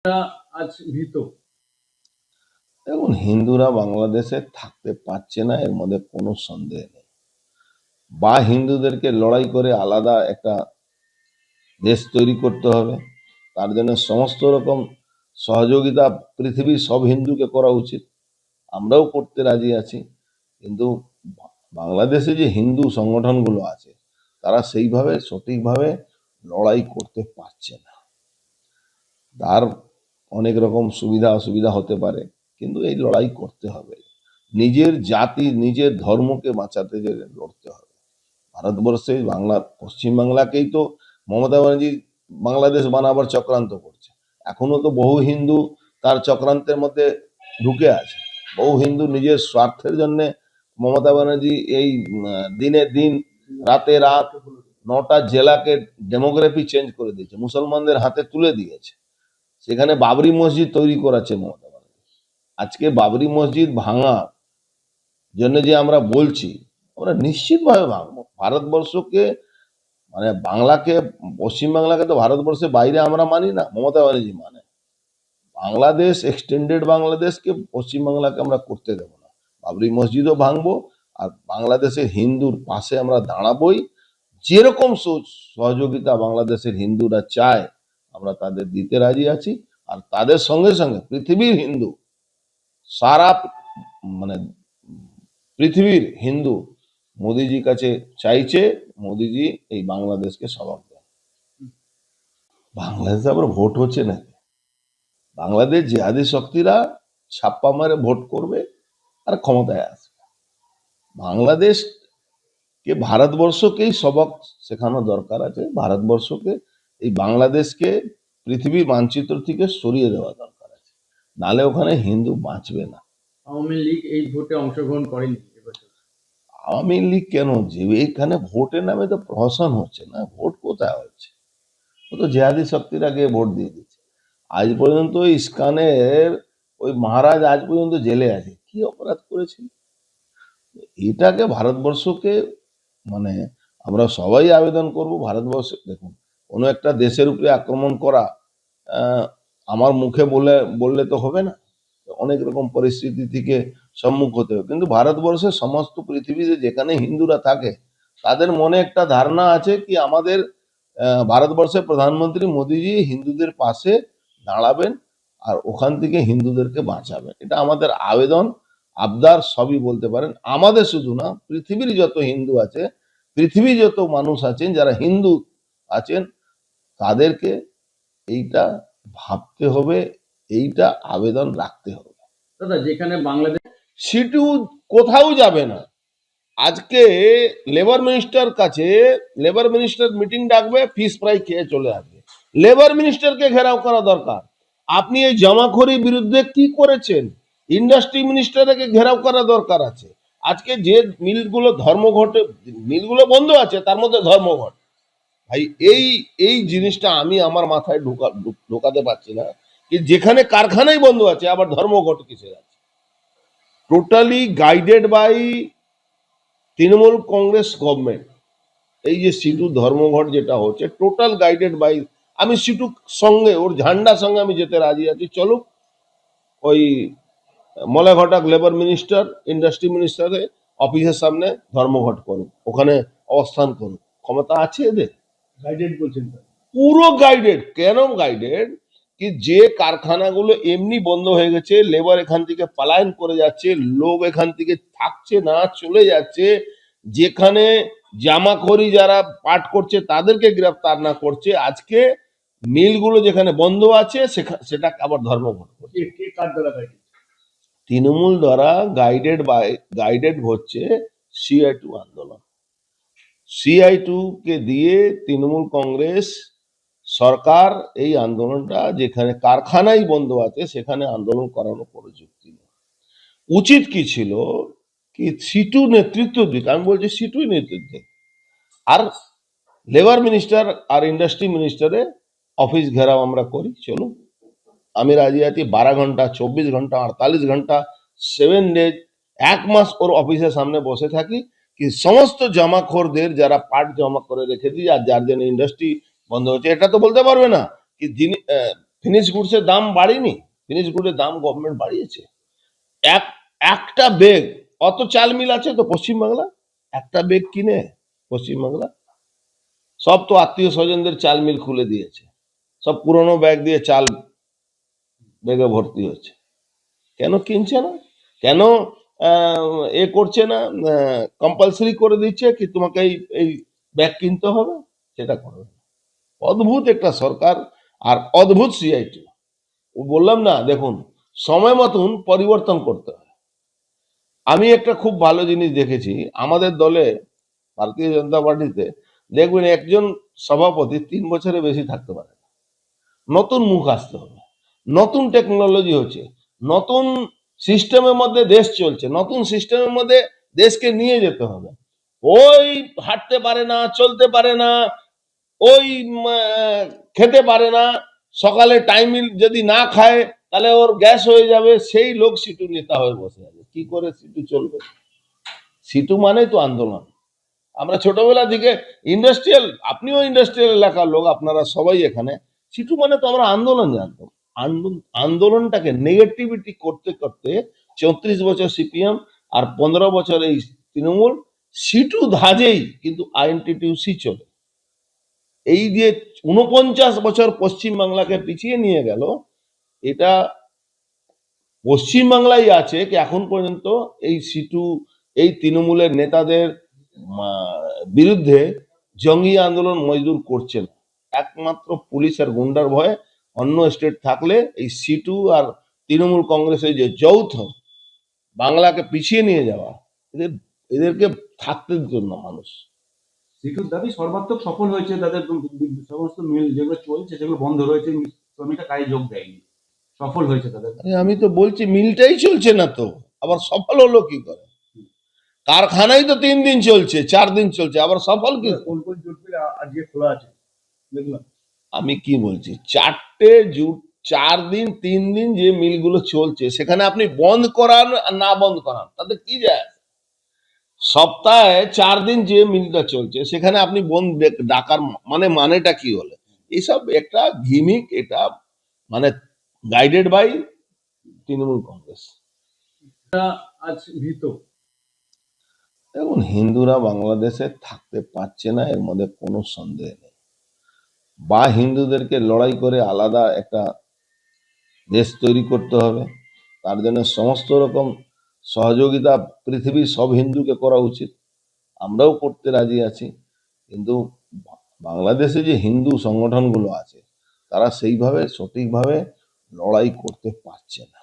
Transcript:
আজ ভীত। দেখুন, হিন্দুরা বাংলাদেশে থাকতে পারছে না, এর মধ্যে কোনো সন্দেহ নেই। বা হিন্দুদেরকে লড়াই করে আলাদা একটা দেশ তৈরি করতে হবে, তার জন্য সমস্ত রকম সহযোগিতা পৃথিবীর সব হিন্দুকে করা উচিত, আমরাও করতে রাজি আছি। কিন্তু বাংলাদেশে যে হিন্দু সংগঠনগুলো আছে তারা সেইভাবে সঠিকভাবে লড়াই করতে পারছে না। তার অনেক রকম সুবিধা অসুবিধা হতে পারে, কিন্তু এই লড়াই করতে হবে। নিজের জাতি নিজের ধর্মকে বাঁচাতে গেলে লড়তে হবে। ভারতবর্ষে পশ্চিমবাংলাকেই তো মমতা ব্যানার্জি বাংলাদেশ বানাবার চক্রান্ত করছে। এখনো তো বহু হিন্দু তার চক্রান্তের মধ্যে ঢুকে আছে। বহু হিন্দু নিজের স্বার্থের জন্য মমতা ব্যানার্জি এই দিনে দিন রাতে রাত 9টা জেলাকে ডেমোগ্রাফি চেঞ্জ করে দিয়েছে, মুসলমানদের হাতে তুলে দিয়েছে। সেখানে বাবরি মসজিদ তৈরি করাচ্ছে মমতা ব্যানার্জি। আজকে বাবরি মসজিদ ভাঙার জন্য যে আমরা বলছি, আমরা নিশ্চিতভাবে ভাঙবো। ভারতবর্ষকে মানে বাংলাকে, পশ্চিমবাংলাকে তো ভারতবর্ষের বাইরে আমরা মানি না, মমতা ব্যানার্জি মানে। বাংলাদেশ, এক্সটেন্ডেড বাংলাদেশকে পশ্চিমবাংলাকে আমরা করতে দেবো না। বাবরি মসজিদও ভাঙবো, আর বাংলাদেশের হিন্দুর পাশে আমরা দাঁড়াবোই। যেরকম সহযোগিতা বাংলাদেশের হিন্দুরা চায় আমরা তাদের দিতে রাজি আছি। আর তাদের সঙ্গে সঙ্গে পৃথিবীর হিন্দু, সারা মানে পৃথিবীর হিন্দু মোদিজির কাছে চাইছে মোদিজি এই বাংলাদেশকে সবক দেন। বাংলাদেশে আবার ভোট হচ্ছে না। বাংলাদেশ জিহাদি শক্তিরা ছাপ্পা মারে ভোট করবে আর ক্ষমতায় আসবে। বাংলাদেশকে, ভারতবর্ষকেই সবক শেখানো দরকার আছে। ভারতবর্ষকে, এই বাংলাদেশকে পৃথিবীর মানচিত্র থেকে সরিয়ে দেওয়া দরকার আছে, নালে ওখানে হিন্দু বাঁচবে না। আওয়ামী লীগ এই ভোটে অংশগ্রহণ করেনি এবছর। আওয়ামী লীগ কেন? যে এইখানে ভোটের নামে তো প্রহসন হচ্ছে না, ভোট কোথায় হচ্ছে? ও তো জেহাদি শক্তির আগে ভোট দিয়ে দিচ্ছে। আজ পর্যন্ত ইস্কানের ওই মহারাজ আজ পর্যন্ত জেলে আছে, কি অপরাধ করেছিল? এটাকে ভারতবর্ষকে মানে আমরা সবাই আবেদন করব ভারতবর্ষে। দেখুন, কোনো একটা দেশের উপরে আক্রমণ করা আমার মুখে বললে তো হবে না, অনেক রকম পরিস্থিতি থেকে সম্মুখ হতে হবে। কিন্তু ভারতবর্ষের সমস্ত পৃথিবীতে যেখানে হিন্দুরা থাকে তাদের মনে একটা ধারণা আছে কি আমাদের ভারতবর্ষের প্রধানমন্ত্রী মোদিজি হিন্দুদের পাশে দাঁড়াবেন আর ওখান থেকে হিন্দুদেরকে বাঁচাবেন। এটা আমাদের আবেদন, আবদার সবই বলতে পারেন। আমাদের শুধু না, পৃথিবীর যত হিন্দু আছে, পৃথিবীর যত মানুষ আছেন যারা হিন্দু আছেন, তাদেরকে এইটা ভাবতে হবে, এইটা আবেদন রাখতে হবে। দাদা, যেখানে বাংলাদেশ সিটু কোথাও যাবে না। আজকে লেবার মিনিস্টার কাছে, লেবার মিনিস্টার মিটিং ডাকবে, ফিস ফ্রাই খেয়ে চলে আসবে। লেবার মিনিস্টারকে ঘেরাও করা দরকার। আপনি এই জমাখড়ির বিরুদ্ধে কি করেছেন? ইন্ডাস্ট্রি মিনিস্টারকে ঘেরাও করা দরকার আছে। আজকে যে মিলগুলো ধর্মঘটে, মিলগুলো বন্ধ আছে, তার মধ্যে ধর্মঘট। ভাই, এই এই জিনিসটা আমি আমার মাথায় ঢোকাতে পারছি না যে যেখানে কারখানাই বন্ধ আছে আবার ধর্মঘট কিসের আছে? Totally guided by Trinamool Congress government. এই যে সিটু ধর্মঘট যেটা হচ্ছে, টোটাল গাইডেড বাই। আমি সিটু সঙ্গে, ওর ঝান্ডার সঙ্গে আমি যেতে রাজি আছি। চলুক ওই মলাঘটাক লেবার মিনিস্টার, ইন্ডাস্ট্রি মিনিস্টারের অফিসের সামনে ধর্মঘট করুক, ওখানে অবস্থান করুক, ক্ষমতা আছে এদের। গাইডেড বলছেন পুরো গাইডেড। কেন গাইডেড? কি যে কারখানাগুলো এমনি বন্ধ হয়ে গেছে, লেবার এখান থেকে পলায়ন করে যাচ্ছে, লোক এখান থেকে থাকছে না, চলে যাচ্ছে, যেখানে জামাখড়ি যারা পাট করছে তাদেরকে গ্রেফতার না করছে, আজকে মিলগুলো যেখানে বন্ধ আছে সেটা আবার ধর্মঘট করছে। কে কার দ্বারা গাইডেড? তৃণমূল দ্বারা গাইডেড হচ্ছে CI2 আন্দোলন। CI2 কে দিয়ে তৃণমূল কংগ্রেস সরকার এই আন্দোলনটা, যেখানে কারখানাই বন্ধ আছে সেখানে আন্দোলন করানো কোনো যুক্তি নেই। উচিত কি ছিল কি সিটু নেতৃত্ব দিক, আমি বলছি সিটুই নেতৃত্ব। আর লেবার মিনিস্টার আর ইন্ডাস্ট্রি মিনিস্টারে অফিস ঘেরাও আমরা করি, চলুন। আমি রাজি আছি 12 ঘন্টা, 24 ঘন্টা, 48 ঘন্টা, 7 ডেজ, 1 মাস ওর অফিসের সামনে বসে থাকি, কি সমস্ত জমাখোরদের যারা পাট জমা করে রেখে দিই আর যার জন্য ইন্ডাস্ট্রি বন্ধ হচ্ছে, এটা তো বলতে পারবে না কি যিনি ফিনিশ গুডসের দাম বাড়েনি, ফিনিশ গুডের দাম গভর্নমেন্ট বাড়িয়েছে। একটা বেগ, অত চাল মিল আছে তো পশ্চিমবাংলা, একটা বেগ কিনে পশ্চিমবাংলা সব তো আত্মীয় স্বজনদের চাল মিল খুলে দিয়েছে, সব পুরনো ব্যাগ দিয়ে চাল বেগে ভর্তি হচ্ছে। কেন কিনছে না? কেন এ করছে না? কম্পালসারি করে দিচ্ছে কি তোমাকে এই ব্যাগ কিনতে হবে, সেটা করবে না। অদ্ভুত একটা সরকার আর অদ্ভুত সিআইটি। ও বললাম না, দেখুন সময় মতন পরিবর্তন করতে হয়। আমি একটা খুব ভালো জিনিস দেখেছি আমাদের দলে, ভারতীয় জনতা পার্টিতে, দেখবেন একজন সভাপতি 3 বছরের বেশি থাকতে পারে না। নতুন মুখ আসতে হবে, নতুন টেকনোলজি হচ্ছে, নতুন সিস্টেমের মধ্যে দেশ চলছে, নতুন সিস্টেমের মধ্যে দেশকে নিয়ে যেতে হবে। ওই হাঁটতে পারে না, চলতে পারে না, ওই খেতে পারে না, সকালে টাইমে যদি না খায় তাহলে ওর গ্যাস হয়ে যাবে, সেই লোক সিটু নেতা হয়ে বসে আছে। কি করে সিটু চলবে? সিটু মানে তো আন্দোলন। আমরা ছোটবেলা থেকে ইন্ডাস্ট্রিয়াল, আপনিও ইন্ডাস্ট্রিয়াল এলাকার লোক, আপনারা সবাই এখানে, সিটু মানে তো আমরা আন্দোলন জানতাম। আন্দোলনটাকে নেগেটিভিটি করতে করতে 34 বছর সিপিএম আর 15 বছর এই তৃণমূল, সিটু ধাজেই কিন্তু আইএনটিটিউসি চলে। এই যে 49 বছর পশ্চিমবাংলাকে পিছিয়ে নিয়ে গেল, এটা পশ্চিমবাংলায় আছে কি এখন পর্যন্ত এই সিটু, এই তৃণমূলের নেতাদের বিরুদ্ধে জঙ্গি আন্দোলন মজদুর করছে না। একমাত্র পুলিশ আর গুন্ডার ভয়ে। অন্য স্টেট থাকলে এই সিটু আর তৃণমূল কংগ্রেসের যে যৌথ বাংলাকে পিছিয়ে নিয়ে যাওয়া, এদেরকে থাকতে দিত না মানুষ। সিটুর দাবি সর্বাত্মক সফল হয়েছে, তাদের সমস্ত মিল যেগুলো চলছে সেগুলো বন্ধ রয়েছে, শ্রমিকরা কাজে যোগ দেয়নি, সফল হয়েছে তাদের। আরে আমি তো বলছি মিলটাই চলছে না তো, আবার সফল হলো কি করে? কারখানাই তো 3 দিন চলছে, 4 দিন চলছে, আবার সফল কি? কোন কোন জুট মিল আজকে খোলা আছে দেখলাম। আমি কি বলছি, 4টে জুট, 4 দিন 3 দিন যে মিলগুলো চলছে সেখানে আপনি বন্ধ করান আর না বন্ধ করান তাতে কি যায়? সপ্তাহে 4 দিন যে মিলটা চলছে সেখানে আপনি বন্ধ ডাকার মানেটা কি হলো? এইসব একটা গিমিক, এটা মানে গাইডেড বাই তৃণমূল কংগ্রেস। আজ ভীত। দেখুন, হিন্দুরা বাংলাদেশে থাকতে পারছে না, এর মধ্যে কোনো সন্দেহ নেই। বা হিন্দুদেরকে লড়াই করে আলাদা একটা দেশ তৈরি করতে হবে, তার জন্য সমস্ত রকম সহযোগিতা পৃথিবীর সব হিন্দুকে করা উচিত, আমরাও করতে রাজি আছি। কিন্তু বাংলাদেশে যে হিন্দু সংগঠনগুলো আছে তারা সেইভাবে সঠিকভাবে লড়াই করতে পারছে না।